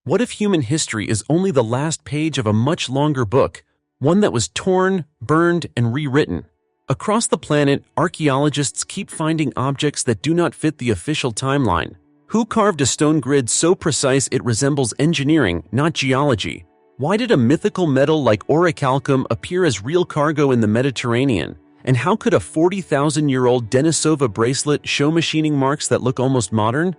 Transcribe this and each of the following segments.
What if human history is only the last page of a much longer book, one that was torn, burned, and rewritten? Across the planet, archaeologists keep finding objects that do not fit the official timeline. Who carved a stone grid so precise it resembles engineering, not geology? Why did a mythical metal like orichalcum appear as real cargo in the Mediterranean? And how could a 40,000-year-old Denisova bracelet show machining marks that look almost modern?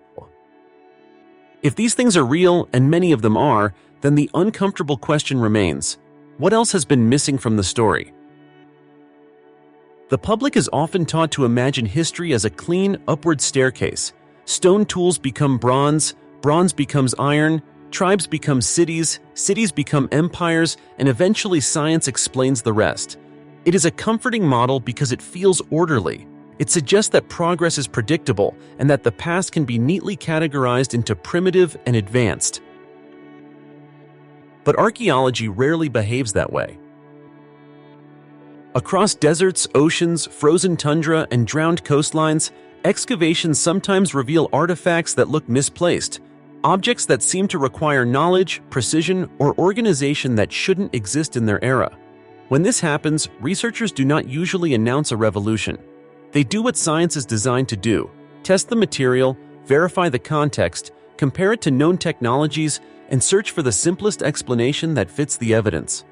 If these things are real, and many of them are, then the uncomfortable question remains: what else has been missing from the story? The public is often taught to imagine history as a clean, upward staircase. Stone tools become bronze, bronze becomes iron, tribes become cities, cities become empires, and eventually science explains the rest. It is a comforting model because it feels orderly. It suggests that progress is predictable and that the past can be neatly categorized into primitive and advanced. But archaeology rarely behaves that way. Across deserts, oceans, frozen tundra, and drowned coastlines, excavations sometimes reveal artifacts that look misplaced, objects that seem to require knowledge, precision, or organization that shouldn't exist in their era. When this happens, researchers do not usually announce a revolution. They do what science is designed to do: test the material, verify the context, compare it to known technologies, and search for the simplest explanation that fits the evidence.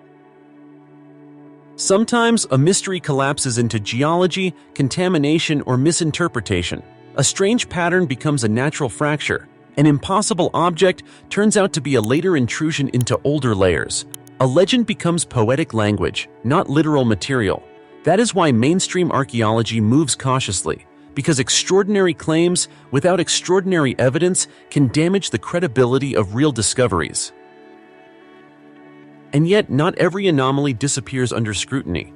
Sometimes a mystery collapses into geology, contamination, or misinterpretation. A strange pattern becomes a natural fracture. An impossible object turns out to be a later intrusion into older layers. A legend becomes poetic language, not literal material. That is why mainstream archaeology moves cautiously, because extraordinary claims without extraordinary evidence can damage the credibility of real discoveries. And yet, not every anomaly disappears under scrutiny.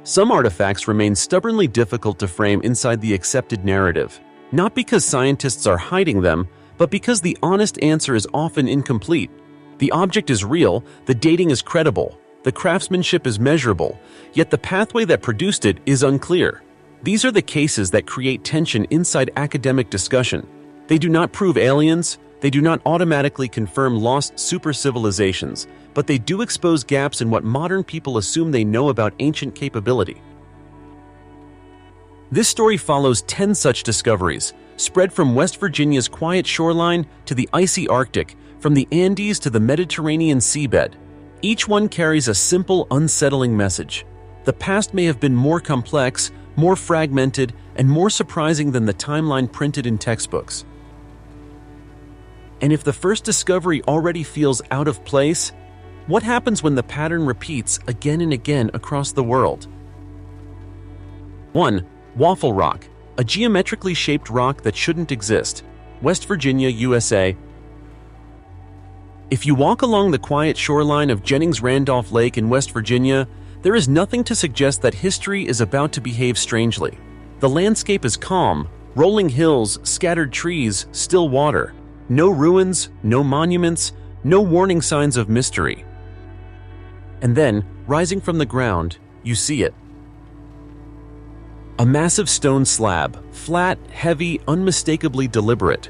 Some artifacts remain stubbornly difficult to frame inside the accepted narrative, not because scientists are hiding them, but because the honest answer is often incomplete. The object is real, the dating is credible, the craftsmanship is measurable, yet the pathway that produced it is unclear. These are the cases that create tension inside academic discussion. They do not prove aliens, they do not automatically confirm lost super-civilizations, but they do expose gaps in what modern people assume they know about ancient capability. This story follows 10 such discoveries, spread from West Virginia's quiet shoreline to the icy Arctic, from the Andes to the Mediterranean seabed. Each one carries a simple, unsettling message. The past may have been more complex, more fragmented, and more surprising than the timeline printed in textbooks. And if the first discovery already feels out of place, what happens when the pattern repeats again and again across the world? 1. Waffle rock, a geometrically shaped rock that shouldn't exist. West Virginia, USA. If you walk along the quiet shoreline of Jennings-Randolph Lake in West Virginia, there is nothing to suggest that history is about to behave strangely. The landscape is calm: rolling hills, scattered trees, still water. No ruins, no monuments, no warning signs of mystery. And then, rising from the ground, you see it. A massive stone slab, flat, heavy, unmistakably deliberate.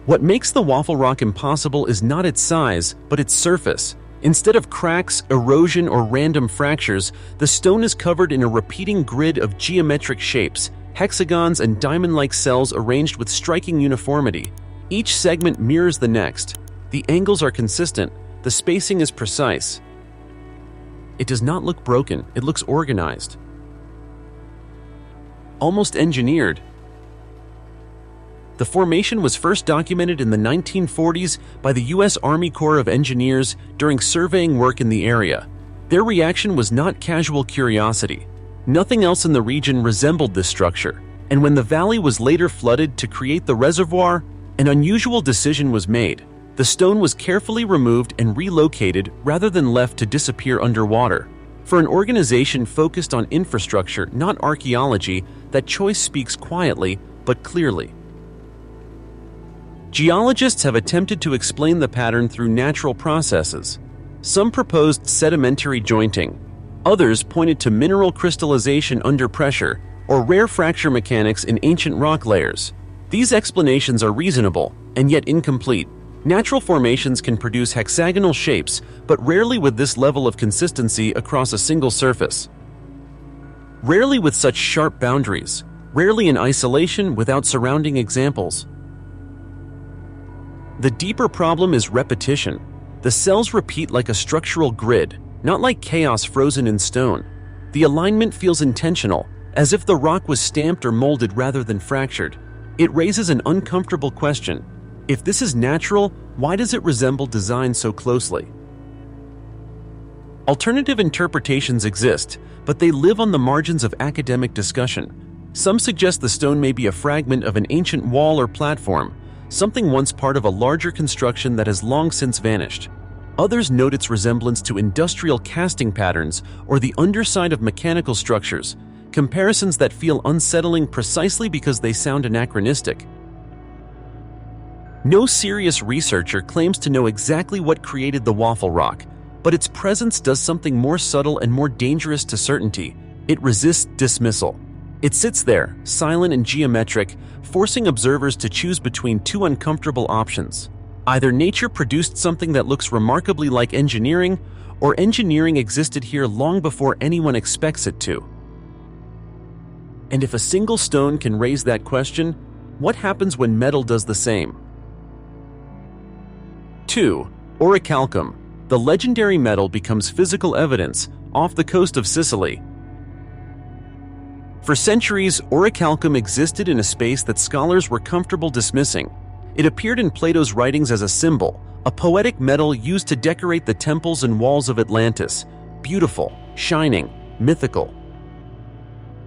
What makes the waffle rock impossible is not its size, but its surface. Instead of cracks, erosion, or random fractures, the stone is covered in a repeating grid of geometric shapes, hexagons and diamond-like cells arranged with striking uniformity. Each segment mirrors the next. The angles are consistent. The spacing is precise. It does not look broken. It looks organized. Almost engineered. The formation was first documented in the 1940s by the U.S. Army Corps of Engineers during surveying work in the area. Their reaction was not casual curiosity. Nothing else in the region resembled this structure, and when the valley was later flooded to create the reservoir, an unusual decision was made. The stone was carefully removed and relocated rather than left to disappear underwater. For an organization focused on infrastructure, not archaeology, that choice speaks quietly but clearly. Geologists have attempted to explain the pattern through natural processes. Some proposed sedimentary jointing. Others pointed to mineral crystallization under pressure or rare fracture mechanics in ancient rock layers. These explanations are reasonable, and yet incomplete. Natural formations can produce hexagonal shapes, but rarely with this level of consistency across a single surface. Rarely with such sharp boundaries, rarely in isolation without surrounding examples. The deeper problem is repetition. The cells repeat like a structural grid, not like chaos frozen in stone. The alignment feels intentional, as if the rock was stamped or molded rather than fractured. It raises an uncomfortable question. If this is natural, why does it resemble design so closely? Alternative interpretations exist, but they live on the margins of academic discussion. Some suggest the stone may be a fragment of an ancient wall or platform, something once part of a larger construction that has long since vanished. Others note its resemblance to industrial casting patterns or the underside of mechanical structures, comparisons that feel unsettling precisely because they sound anachronistic. No serious researcher claims to know exactly what created the waffle rock, but its presence does something more subtle and more dangerous to certainty. It resists dismissal. It sits there, silent and geometric, forcing observers to choose between two uncomfortable options. Either nature produced something that looks remarkably like engineering, or engineering existed here long before anyone expects it to. And if a single stone can raise that question, what happens when metal does the same? 2. Orichalcum. The legendary metal becomes physical evidence off the coast of Sicily. For centuries, orichalcum existed in a space that scholars were comfortable dismissing. It appeared in Plato's writings as a symbol, a poetic metal used to decorate the temples and walls of Atlantis. Beautiful, shining, mythical,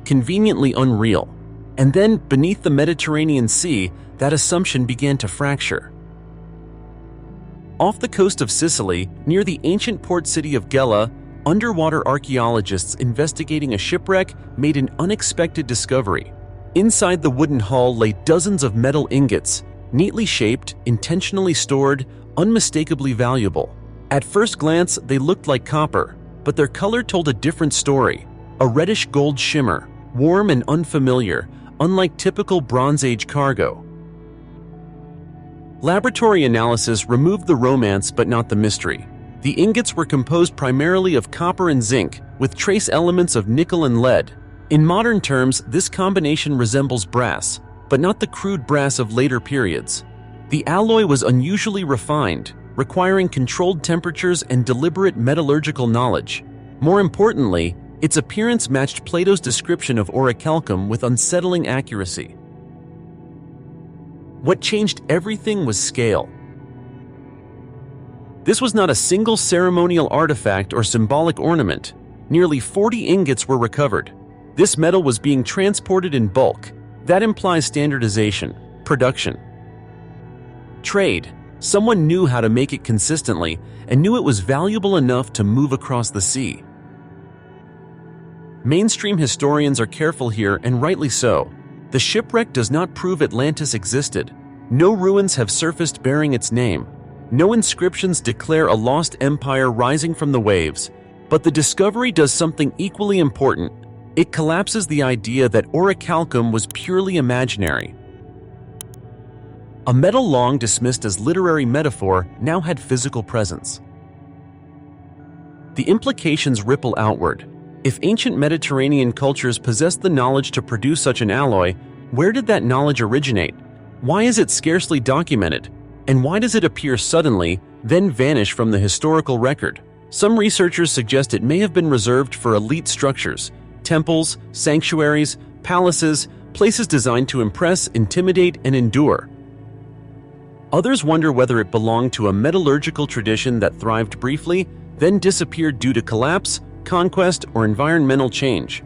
conveniently unreal. And then, beneath the Mediterranean Sea, that assumption began to fracture. Off the coast of Sicily, near the ancient port city of Gela, underwater archaeologists investigating a shipwreck made an unexpected discovery. Inside the wooden hull lay dozens of metal ingots, neatly shaped, intentionally stored, unmistakably valuable. At first glance, they looked like copper, but their color told a different story, a reddish gold shimmer, warm and unfamiliar, unlike typical Bronze Age cargo. Laboratory analysis removed the romance but not the mystery. The ingots were composed primarily of copper and zinc, with trace elements of nickel and lead. In modern terms, this combination resembles brass, but not the crude brass of later periods. The alloy was unusually refined, requiring controlled temperatures and deliberate metallurgical knowledge. More importantly, its appearance matched Plato's description of orichalcum with unsettling accuracy. What changed everything was scale. This was not a single ceremonial artifact or symbolic ornament. Nearly 40 ingots were recovered. This metal was being transported in bulk. That implies standardization, production, trade. Someone knew how to make it consistently and knew it was valuable enough to move across the sea. Mainstream historians are careful here, and rightly so. The shipwreck does not prove Atlantis existed. No ruins have surfaced bearing its name. No inscriptions declare a lost empire rising from the waves. But the discovery does something equally important. It collapses the idea that orichalcum was purely imaginary. A metal long dismissed as literary metaphor now had physical presence. The implications ripple outward. If ancient Mediterranean cultures possessed the knowledge to produce such an alloy, where did that knowledge originate? Why is it scarcely documented? And why does it appear suddenly, then vanish from the historical record? Some researchers suggest it may have been reserved for elite structures, temples, sanctuaries, palaces, places designed to impress, intimidate, and endure. Others wonder whether it belonged to a metallurgical tradition that thrived briefly, then disappeared due to collapse, conquest, or environmental change.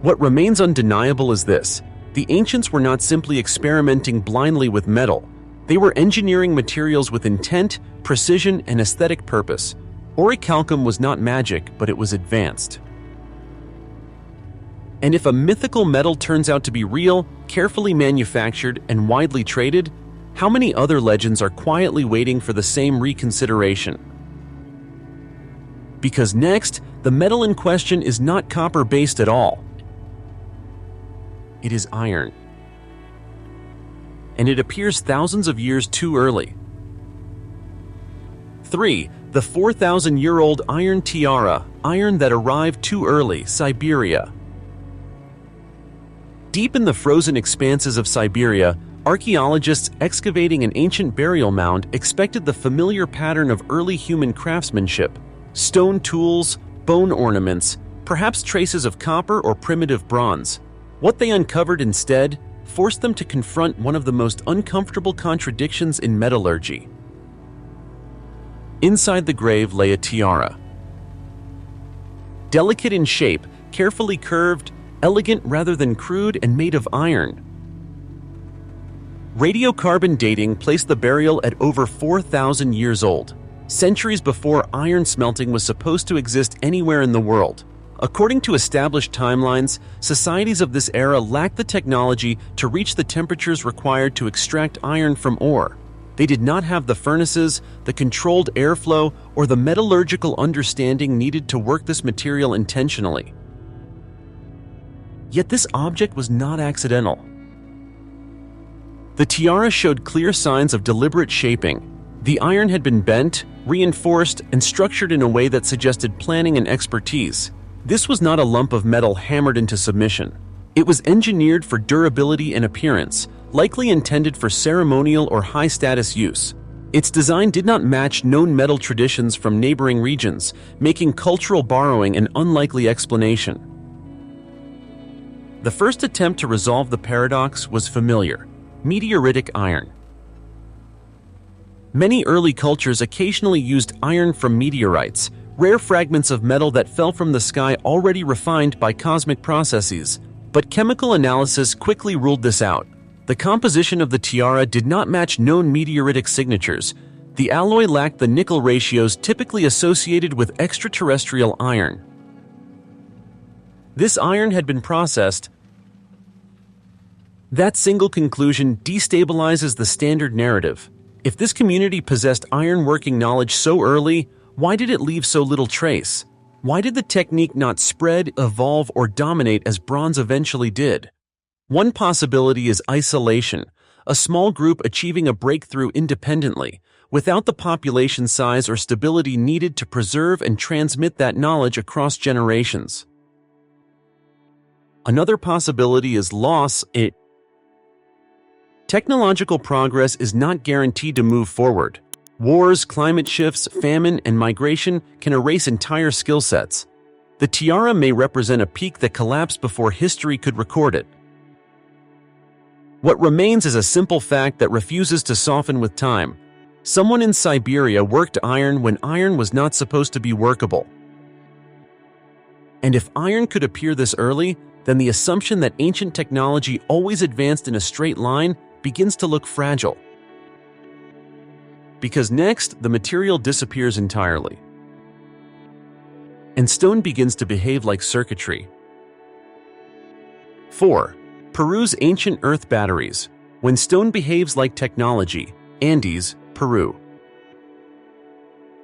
What remains undeniable is this: the ancients were not simply experimenting blindly with metal. They were engineering materials with intent, precision, and aesthetic purpose. Orichalcum was not magic, but it was advanced. And if a mythical metal turns out to be real, carefully manufactured, and widely traded, how many other legends are quietly waiting for the same reconsideration? Because next, the metal in question is not copper-based at all. It is iron. and it appears thousands of years too early. 3. The 4,000-year-old iron tiara, iron that arrived too early, Siberia. Deep in the frozen expanses of Siberia, archaeologists excavating an ancient burial mound expected the familiar pattern of early human craftsmanship: stone tools, bone ornaments, perhaps traces of copper or primitive bronze. What they uncovered instead forced them to confront one of the most uncomfortable contradictions in metallurgy. Inside the grave lay a tiara. Delicate in shape, carefully curved, elegant rather than crude, and made of iron. Radiocarbon dating placed the burial at over 4,000 years old, centuries before iron smelting was supposed to exist anywhere in the world. According to established timelines, societies of this era lacked the technology to reach the temperatures required to extract iron from ore. They did not have the furnaces, the controlled airflow, or the metallurgical understanding needed to work this material intentionally. Yet this object was not accidental. The tiara showed clear signs of deliberate shaping. The iron had been bent, reinforced, and structured in a way that suggested planning and expertise. This was not a lump of metal hammered into submission. It was engineered for durability and appearance, likely intended for ceremonial or high-status use. Its design did not match known metal traditions from neighboring regions, making cultural borrowing an unlikely explanation. The first attempt to resolve the paradox was familiar: meteoritic iron. Many early cultures occasionally used iron from meteorites, rare fragments of metal that fell from the sky already refined by cosmic processes. But chemical analysis quickly ruled this out. The composition of the tiara did not match known meteoritic signatures. The alloy lacked the nickel ratios typically associated with extraterrestrial iron. This iron had been processed. That single conclusion destabilizes the standard narrative. If this community possessed iron-working knowledge so early, why did it leave so little trace? Why did the technique not spread, evolve, or dominate as bronze eventually did? One possibility is isolation, a small group achieving a breakthrough independently, without the population size or stability needed to preserve and transmit that knowledge across generations. Another possibility is loss. Technological progress is not guaranteed to move forward. Wars, climate shifts, famine, and migration can erase entire skill sets. The tiara may represent a peak that collapsed before history could record it. What remains is a simple fact that refuses to soften with time. Someone in Siberia worked iron when iron was not supposed to be workable. And if iron could appear this early, then the assumption that ancient technology always advanced in a straight line begins to look fragile. Because next, the material disappears entirely, and stone begins to behave like circuitry. 4. Peru's ancient earth batteries. When stone behaves like technology. Andes, Peru.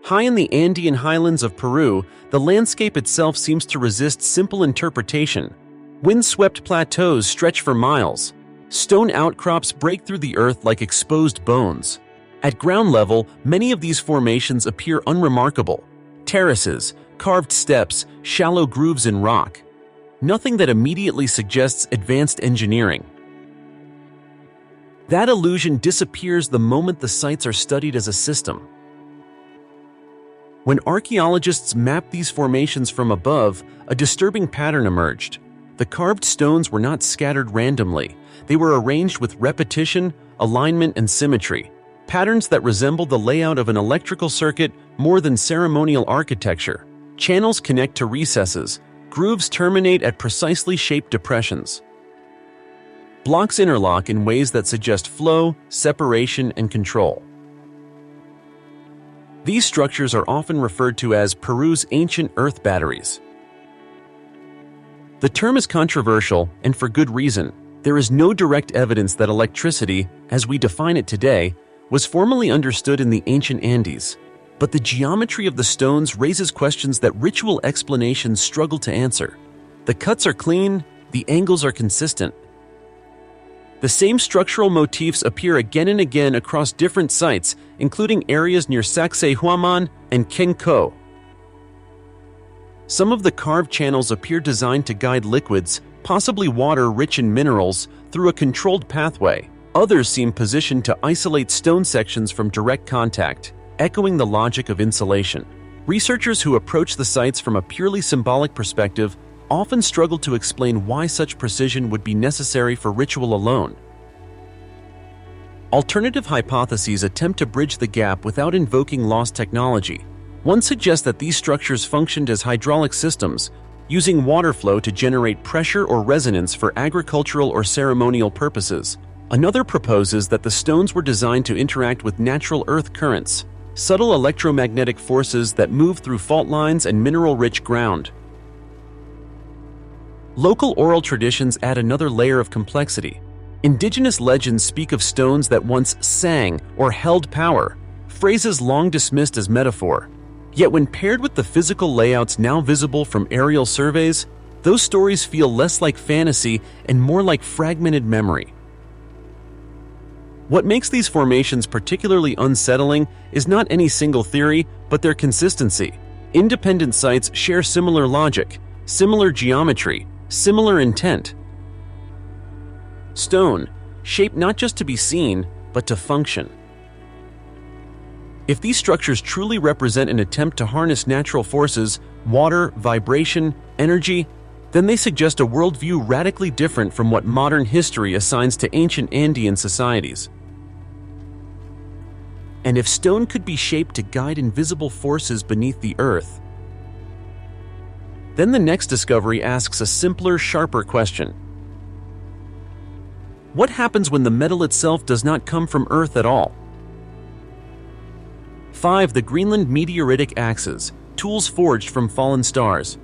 High in the Andean highlands of Peru, the landscape itself seems to resist simple interpretation. Wind-swept plateaus stretch for miles. Stone outcrops break through the earth like exposed bones. At ground level, many of these formations appear unremarkable. Terraces, carved steps, shallow grooves in rock. Nothing that immediately suggests advanced engineering. That illusion disappears the moment the sites are studied as a system. When archaeologists mapped these formations from above, a disturbing pattern emerged. The carved stones were not scattered randomly. They were arranged with repetition, alignment, and symmetry. Patterns that resemble the layout of an electrical circuit more than ceremonial architecture. Channels connect to recesses. Grooves terminate at precisely shaped depressions. Blocks interlock in ways that suggest flow, separation, and control. These structures are often referred to as Peru's ancient earth batteries. The term is controversial, and for good reason. There is no direct evidence that electricity, as we define it today, was formally understood in the ancient Andes, but the geometry of the stones raises questions that ritual explanations struggle to answer. The cuts are clean, the angles are consistent. The same structural motifs appear again and again across different sites, including areas near Sacsayhuaman and Kenko. Some of the carved channels appear designed to guide liquids, possibly water rich in minerals, through a controlled pathway. Others seem positioned to isolate stone sections from direct contact, echoing the logic of insulation. Researchers who approach the sites from a purely symbolic perspective often struggle to explain why such precision would be necessary for ritual alone. Alternative hypotheses attempt to bridge the gap without invoking lost technology. One suggests that these structures functioned as hydraulic systems, using water flow to generate pressure or resonance for agricultural or ceremonial purposes. Another proposes that the stones were designed to interact with natural earth currents, subtle electromagnetic forces that move through fault lines and mineral-rich ground. Local oral traditions add another layer of complexity. Indigenous legends speak of stones that once sang or held power, phrases long dismissed as metaphor. Yet when paired with the physical layouts now visible from aerial surveys, those stories feel less like fantasy and more like fragmented memory. What makes these formations particularly unsettling is not any single theory, but their consistency. Independent sites share similar logic, similar geometry, similar intent. Stone, shaped not just to be seen, but to function. If these structures truly represent an attempt to harness natural forces, water, vibration, energy, then they suggest a worldview radically different from what modern history assigns to ancient Andean societies. And if stone could be shaped to guide invisible forces beneath the earth, then the next discovery asks a simpler, sharper question. What happens when the metal itself does not come from Earth at all? 5. The Greenland meteoritic axes, tools forged from fallen stars.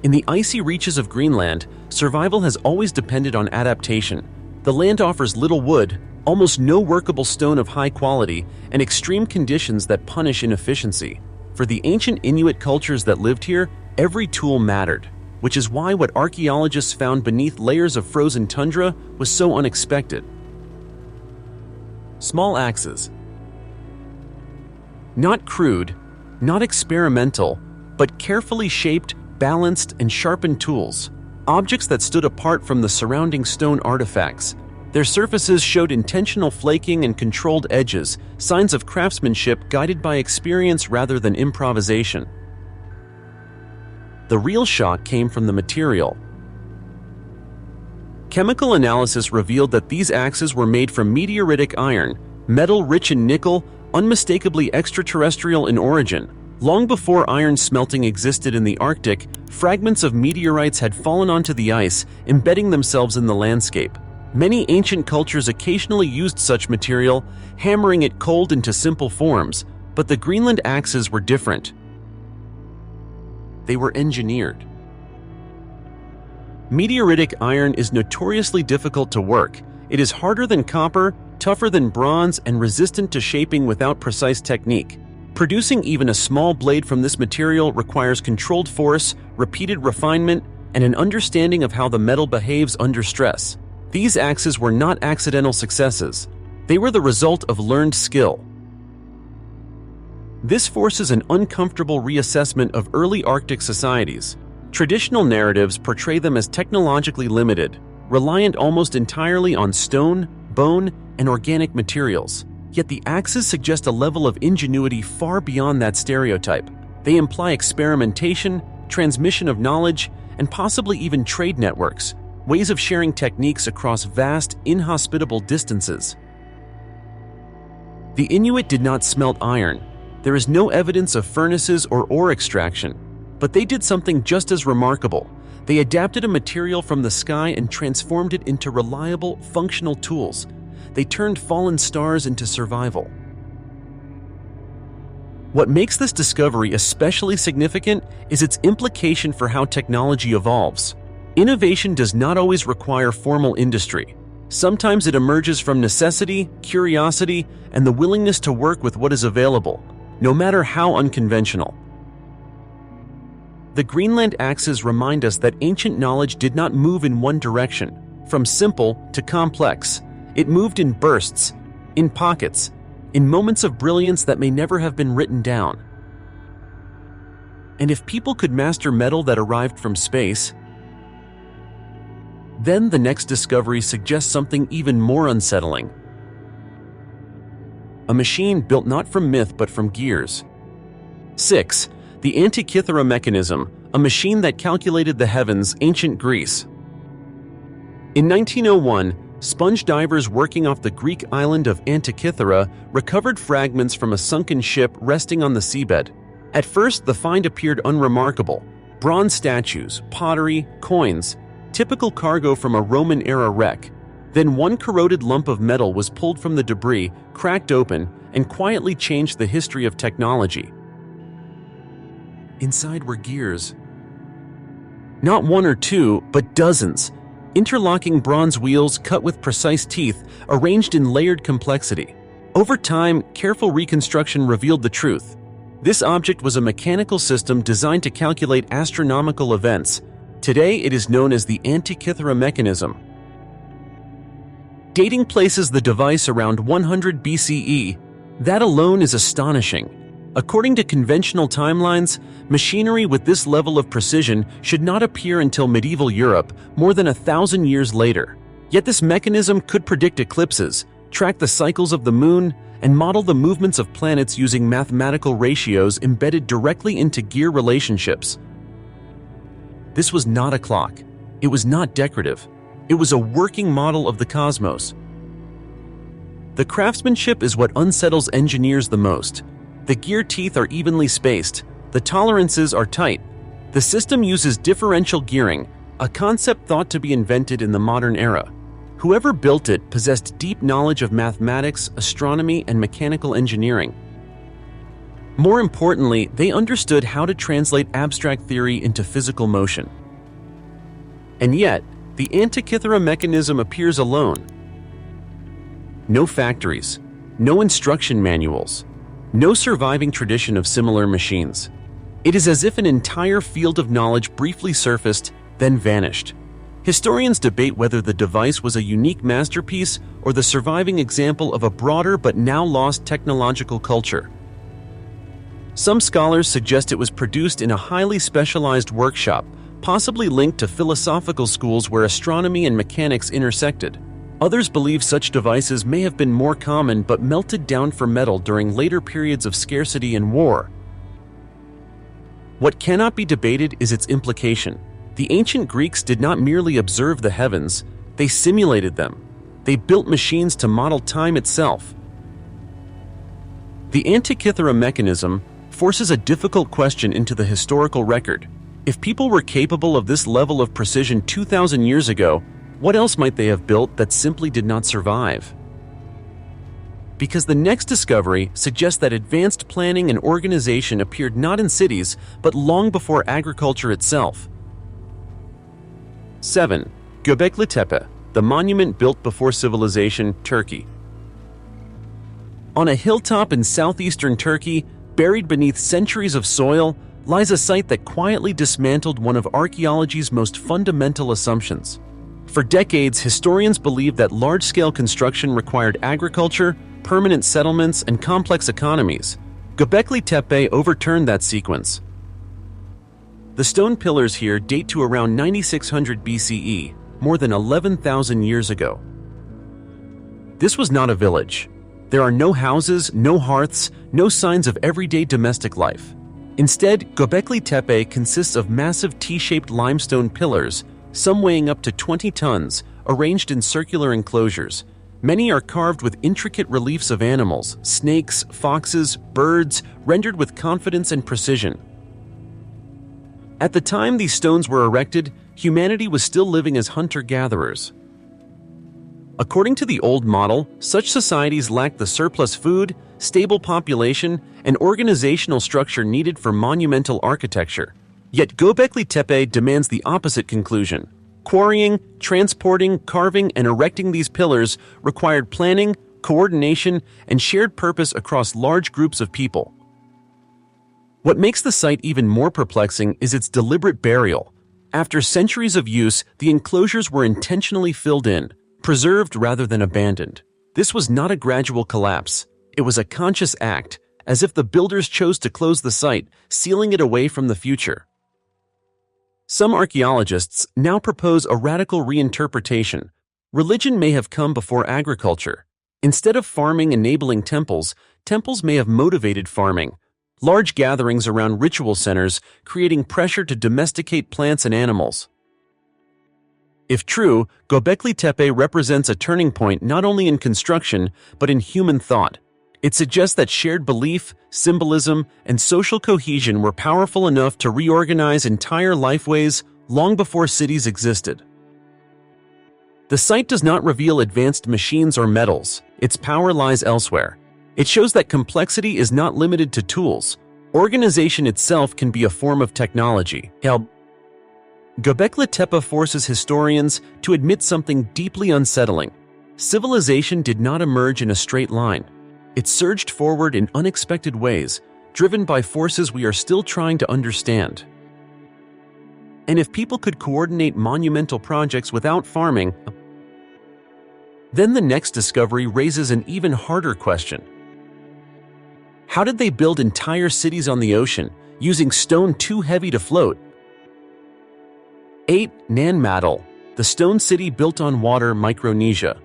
In the icy reaches of Greenland, survival has always depended on adaptation. The land offers little wood, almost no workable stone of high quality, and extreme conditions that punish inefficiency. For the ancient Inuit cultures that lived here, every tool mattered, which is why what archaeologists found beneath layers of frozen tundra was so unexpected. Small axes. Not crude, not experimental, but carefully shaped, balanced, and sharpened tools. Objects that stood apart from the surrounding stone artifacts. Their surfaces showed intentional flaking and controlled edges, signs of craftsmanship guided by experience rather than improvisation. The real shock came from the material. Chemical analysis revealed that these axes were made from meteoritic iron, metal rich in nickel, unmistakably extraterrestrial in origin. Long before iron smelting existed in the Arctic, fragments of meteorites had fallen onto the ice, embedding themselves in the landscape. Many ancient cultures occasionally used such material, hammering it cold into simple forms, but the Greenland axes were different. They were engineered. Meteoritic iron is notoriously difficult to work. It is harder than copper, tougher than bronze, and resistant to shaping without precise technique. Producing even a small blade from this material requires controlled force, repeated refinement, and an understanding of how the metal behaves under stress. These axes were not accidental successes. They were the result of learned skill. This forces an uncomfortable reassessment of early Arctic societies. Traditional narratives portray them as technologically limited, reliant almost entirely on stone, bone, and organic materials. Yet the axes suggest a level of ingenuity far beyond that stereotype. They imply experimentation, transmission of knowledge, and possibly even trade networks, ways of sharing techniques across vast, inhospitable distances. The Inuit did not smelt iron. There is no evidence of furnaces or ore extraction, but they did something just as remarkable. They adapted a material from the sky and transformed it into reliable, functional tools. They turned fallen stars into survival. What makes this discovery especially significant is its implication for how technology evolves. Innovation does not always require formal industry. Sometimes it emerges from necessity, curiosity, and the willingness to work with what is available, no matter how unconventional. The Greenland axes remind us that ancient knowledge did not move in one direction. from simple to complex. It moved in bursts, in pockets, in moments of brilliance that may never have been written down. And if people could master metal that arrived from space, then the next discovery suggests something even more unsettling. A machine built not from myth but from gears. 6. The Antikythera mechanism, a machine that calculated the heavens, ancient Greece. In 1901, sponge divers working off the Greek island of Antikythera recovered fragments from a sunken ship resting on the seabed. At first, the find appeared unremarkable. Bronze statues, pottery, coins, typical cargo from a Roman-era wreck. Then one corroded lump of metal was pulled from the debris, cracked open, and quietly changed the history of technology. Inside were gears. Not one or two, but dozens. Interlocking bronze wheels cut with precise teeth, arranged in layered complexity. Over time, careful reconstruction revealed the truth. This object was a mechanical system designed to calculate astronomical events. Today, it is known as the Antikythera mechanism. Dating places the device around 100 BCE. That alone is astonishing. According to conventional timelines, machinery with this level of precision should not appear until medieval Europe, more than 1,000 years later. Yet this mechanism could predict eclipses, track the cycles of the moon, and model the movements of planets using mathematical ratios embedded directly into gear relationships. This was not a clock. It was not decorative. It was a working model of the cosmos. The craftsmanship is what unsettles engineers the most. The gear teeth are evenly spaced. The tolerances are tight. The system uses differential gearing, a concept thought to be invented in the modern era. Whoever built it possessed deep knowledge of mathematics, astronomy, and mechanical engineering. More importantly, they understood how to translate abstract theory into physical motion. And yet, the Antikythera mechanism appears alone. No factories, no instruction manuals, no surviving tradition of similar machines. It is as if an entire field of knowledge briefly surfaced, then vanished. Historians debate whether the device was a unique masterpiece or the surviving example of a broader but now lost technological culture. Some scholars suggest it was produced in a highly specialized workshop, possibly linked to philosophical schools where astronomy and mechanics intersected. Others believe such devices may have been more common but melted down for metal during later periods of scarcity and war. What cannot be debated is its implication. The ancient Greeks did not merely observe the heavens, they simulated them. They built machines to model time itself. The Antikythera mechanism forces a difficult question into the historical record. If people were capable of this level of precision 2,000 years ago, what else might they have built that simply did not survive? Because the next discovery suggests that advanced planning and organization appeared not in cities, but long before agriculture itself. 7. Göbekli Tepe, the monument built before civilization, Turkey. On a hilltop in southeastern Turkey, buried beneath centuries of soil, lies a site that quietly dismantled one of archaeology's most fundamental assumptions. For decades, historians believed that large-scale construction required agriculture, permanent settlements, and complex economies. Göbekli Tepe overturned that sequence. The stone pillars here date to around 9600 BCE, more than 11,000 years ago. This was not a village. There are no houses, no hearths, no signs of everyday domestic life. Instead, Göbekli Tepe consists of massive T-shaped limestone pillars, some weighing up to 20 tons, arranged in circular enclosures. Many are carved with intricate reliefs of animals, snakes, foxes, birds, rendered with confidence and precision. At the time these stones were erected, humanity was still living as hunter-gatherers. According to the old model, such societies lacked the surplus food, stable population, and organizational structure needed for monumental architecture. Yet Göbekli Tepe demands the opposite conclusion. Quarrying, transporting, carving, and erecting these pillars required planning, coordination, and shared purpose across large groups of people. What makes the site even more perplexing is its deliberate burial. After centuries of use, the enclosures were intentionally filled in, preserved rather than abandoned. This was not a gradual collapse. It was a conscious act, as if the builders chose to close the site, sealing it away from the future. Some archaeologists now propose a radical reinterpretation. Religion may have come before agriculture. Instead of farming enabling temples, temples may have motivated farming. Large gatherings around ritual centers, creating pressure to domesticate plants and animals. If true, Göbekli Tepe represents a turning point not only in construction, but in human thought. It suggests that shared belief, symbolism, and social cohesion were powerful enough to reorganize entire lifeways long before cities existed. The site does not reveal advanced machines or metals. Its power lies elsewhere. It shows that complexity is not limited to tools. Organization itself can be a form of technology. Göbekli Tepe forces historians to admit something deeply unsettling. Civilization did not emerge in a straight line. It surged forward in unexpected ways, driven by forces we are still trying to understand. And if people could coordinate monumental projects without farming, then the next discovery raises an even harder question. How did they build entire cities on the ocean, using stone too heavy to float? 8. Nan Madol, the stone city built on water, Micronesia.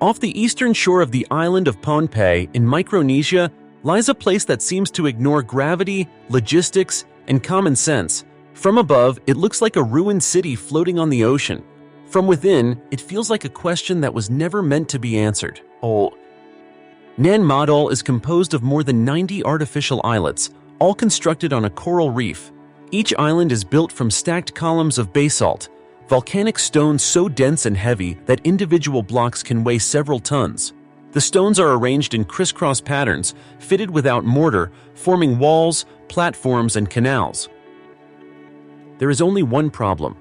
Off the eastern shore of the island of Pohnpei in Micronesia lies a place that seems to ignore gravity, logistics, and common sense. From above, it looks like a ruined city floating on the ocean. From within, it feels like a question that was never meant to be answered. Nan Madol is composed of more than 90 artificial islets, all constructed on a coral reef. Each island is built from stacked columns of basalt, volcanic stones so dense and heavy that individual blocks can weigh several tons. The stones are arranged in crisscross patterns, fitted without mortar, forming walls, platforms, and canals. There is only one problem.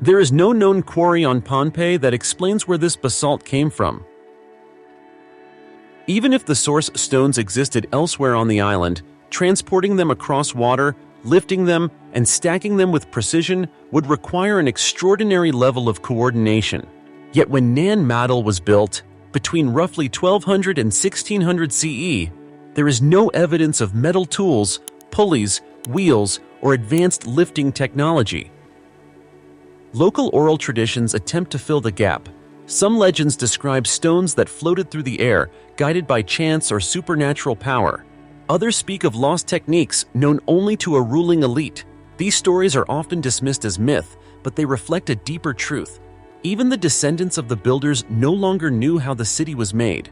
There is no known quarry on Pohnpei that explains where this basalt came from. Even if the source stones existed elsewhere on the island, transporting them across water, lifting them, and stacking them with precision would require an extraordinary level of coordination. Yet when Nan Madol was built, between roughly 1200 and 1600 CE, there is no evidence of metal tools, pulleys, wheels, or advanced lifting technology. Local oral traditions attempt to fill the gap. Some legends describe stones that floated through the air, guided by chance or supernatural power. Others speak of lost techniques known only to a ruling elite. These stories are often dismissed as myth, but they reflect a deeper truth. Even the descendants of the builders no longer knew how the city was made.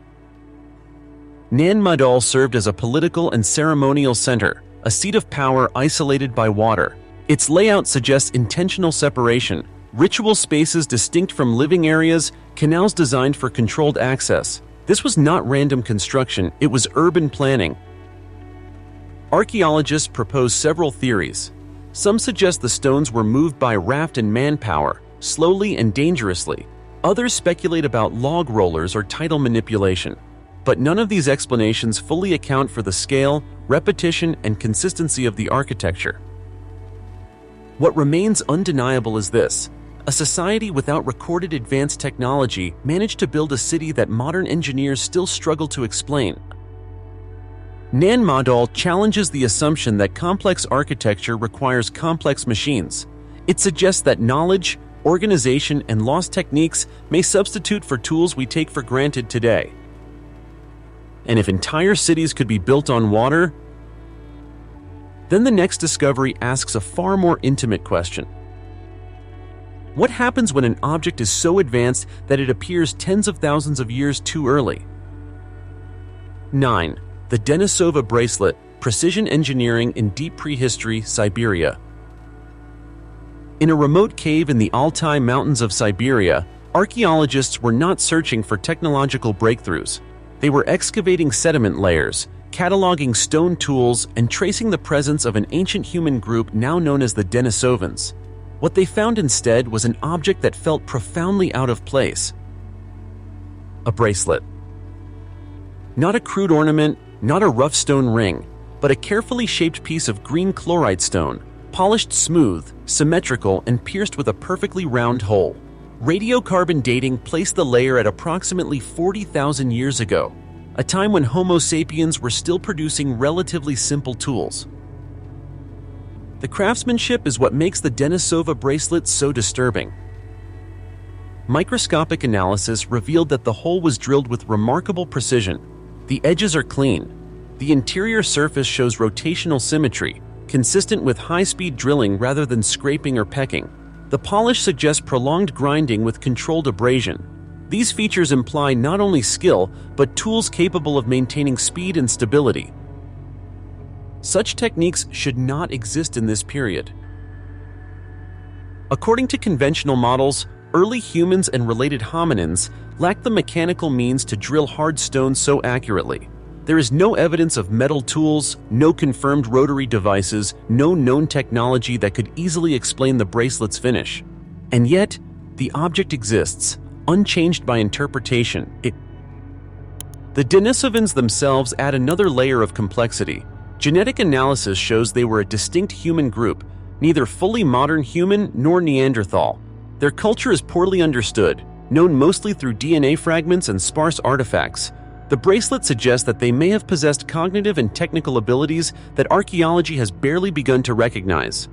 Nan Madol served as a political and ceremonial center, a seat of power isolated by water. Its layout suggests intentional separation, ritual spaces distinct from living areas, canals designed for controlled access. This was not random construction, it was urban planning. Archaeologists propose several theories. Some suggest the stones were moved by raft and manpower, slowly and dangerously. Others speculate about log rollers or tidal manipulation. But none of these explanations fully account for the scale, repetition, and consistency of the architecture. What remains undeniable is this: a society without recorded advanced technology managed to build a city that modern engineers still struggle to explain. Nan Madol challenges the assumption that complex architecture requires complex machines. It suggests that knowledge, organization, and lost techniques may substitute for tools we take for granted today. And if entire cities could be built on water, then the next discovery asks a far more intimate question. What happens when an object is so advanced that it appears tens of thousands of years too early? 9. The Denisova bracelet, precision engineering in deep prehistory, Siberia. In a remote cave in the Altai Mountains of Siberia, archaeologists were not searching for technological breakthroughs. They were excavating sediment layers, cataloging stone tools, and tracing the presence of an ancient human group now known as the Denisovans. What they found instead was an object that felt profoundly out of place. A bracelet. Not a crude ornament, not a rough stone ring, but a carefully shaped piece of green chlorite stone, polished smooth, symmetrical, and pierced with a perfectly round hole. Radiocarbon dating placed the layer at approximately 40,000 years ago, a time when Homo sapiens were still producing relatively simple tools. The craftsmanship is what makes the Denisova bracelet so disturbing. Microscopic analysis revealed that the hole was drilled with remarkable precision. The edges are clean. The interior surface shows rotational symmetry, consistent with high-speed drilling rather than scraping or pecking. The polish suggests prolonged grinding with controlled abrasion. These features imply not only skill, but tools capable of maintaining speed and stability. Such techniques should not exist in this period. According to conventional models, early humans and related hominins lacked the mechanical means to drill hard stones so accurately. There is no evidence of metal tools, no confirmed rotary devices, no known technology that could easily explain the bracelet's finish. And yet, the object exists, unchanged by interpretation. The Denisovans themselves add another layer of complexity. Genetic analysis shows they were a distinct human group, neither fully modern human nor Neanderthal. Their culture is poorly understood, known mostly through DNA fragments and sparse artifacts. The bracelet suggests that they may have possessed cognitive and technical abilities that archaeology has barely begun to recognize.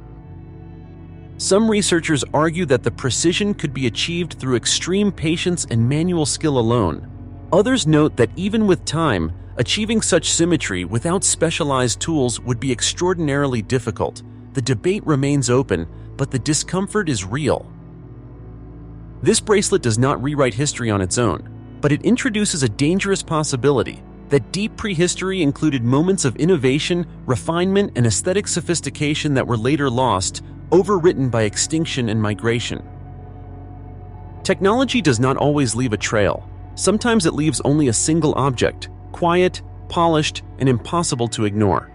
Some researchers argue that the precision could be achieved through extreme patience and manual skill alone. Others note that even with time, achieving such symmetry without specialized tools would be extraordinarily difficult. The debate remains open, but the discomfort is real. This bracelet does not rewrite history on its own, but it introduces a dangerous possibility that deep prehistory included moments of innovation, refinement, and aesthetic sophistication that were later lost, overwritten by extinction and migration. Technology does not always leave a trail. Sometimes it leaves only a single object, quiet, polished, and impossible to ignore.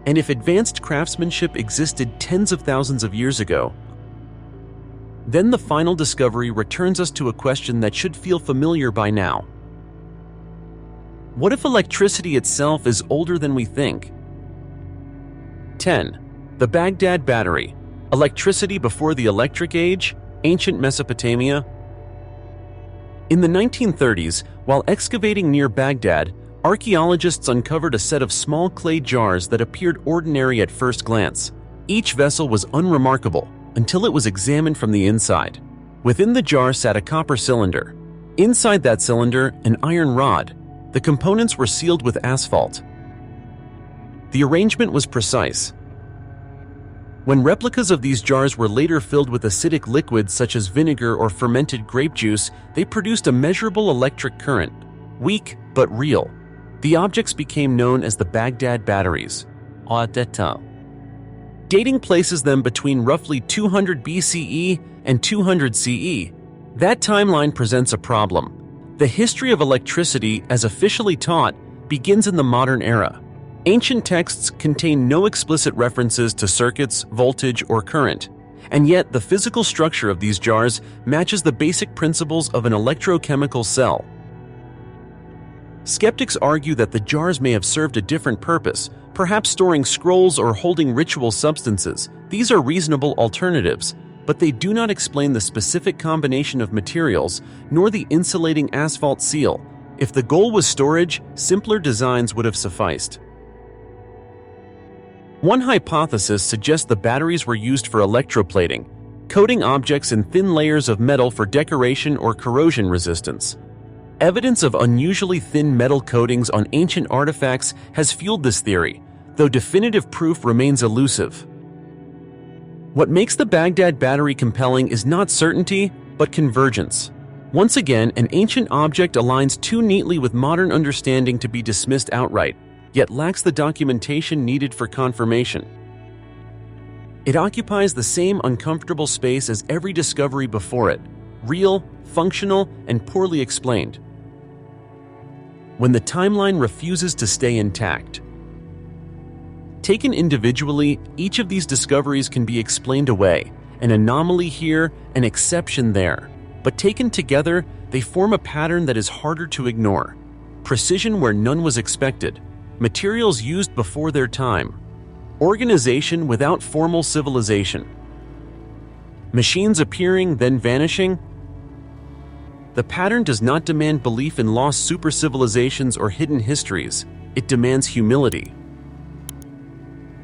And if advanced craftsmanship existed tens of thousands of years ago, then the final discovery returns us to a question that should feel familiar by now. What if electricity itself is older than we think? 10. The Baghdad Battery. Electricity before the Electric Age? Ancient Mesopotamia? In the 1930s, while excavating near Baghdad, archaeologists uncovered a set of small clay jars that appeared ordinary at first glance. Each vessel was unremarkable until it was examined from the inside. Within the jar sat a copper cylinder. Inside that cylinder, an iron rod. The components were sealed with asphalt. The arrangement was precise. When replicas of these jars were later filled with acidic liquids such as vinegar or fermented grape juice, they produced a measurable electric current, weak but real. The objects became known as the Baghdad batteries. Dating places them between roughly 200 BCE and 200 CE. That timeline presents a problem. The history of electricity, as officially taught, begins in the modern era. Ancient texts contain no explicit references to circuits, voltage, or current, and yet the physical structure of these jars matches the basic principles of an electrochemical cell. Skeptics argue that the jars may have served a different purpose, perhaps storing scrolls or holding ritual substances. These are reasonable alternatives, but they do not explain the specific combination of materials nor the insulating asphalt seal. If the goal was storage, simpler designs would have sufficed. One hypothesis suggests the batteries were used for electroplating, coating objects in thin layers of metal for decoration or corrosion resistance. Evidence of unusually thin metal coatings on ancient artifacts has fueled this theory, though definitive proof remains elusive. What makes the Baghdad battery compelling is not certainty, but convergence. Once again, an ancient object aligns too neatly with modern understanding to be dismissed outright, yet lacks the documentation needed for confirmation. It occupies the same uncomfortable space as every discovery before it, real, functional, and poorly explained. When the timeline refuses to stay intact. Taken individually, each of these discoveries can be explained away, an anomaly here, an exception there. But taken together, they form a pattern that is harder to ignore. Precision where none was expected. Materials used before their time. Organization without formal civilization. Machines appearing, then vanishing. The pattern does not demand belief in lost super-civilizations or hidden histories. It demands humility.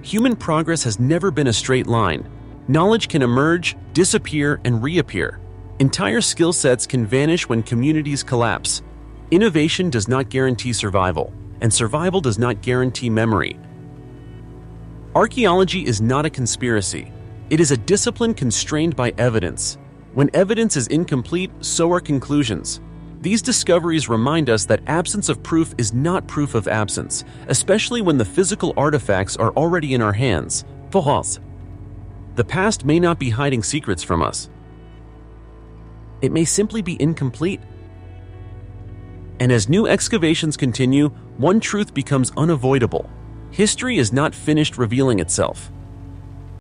Human progress has never been a straight line. Knowledge can emerge, disappear, and reappear. Entire skill sets can vanish when communities collapse. Innovation does not guarantee survival, and survival does not guarantee memory. Archaeology is not a conspiracy. It is a discipline constrained by evidence. When evidence is incomplete, so are conclusions. These discoveries remind us that absence of proof is not proof of absence, especially when the physical artifacts are already in our hands. False. The past may not be hiding secrets from us. It may simply be incomplete. And as new excavations continue, one truth becomes unavoidable. History is not finished revealing itself.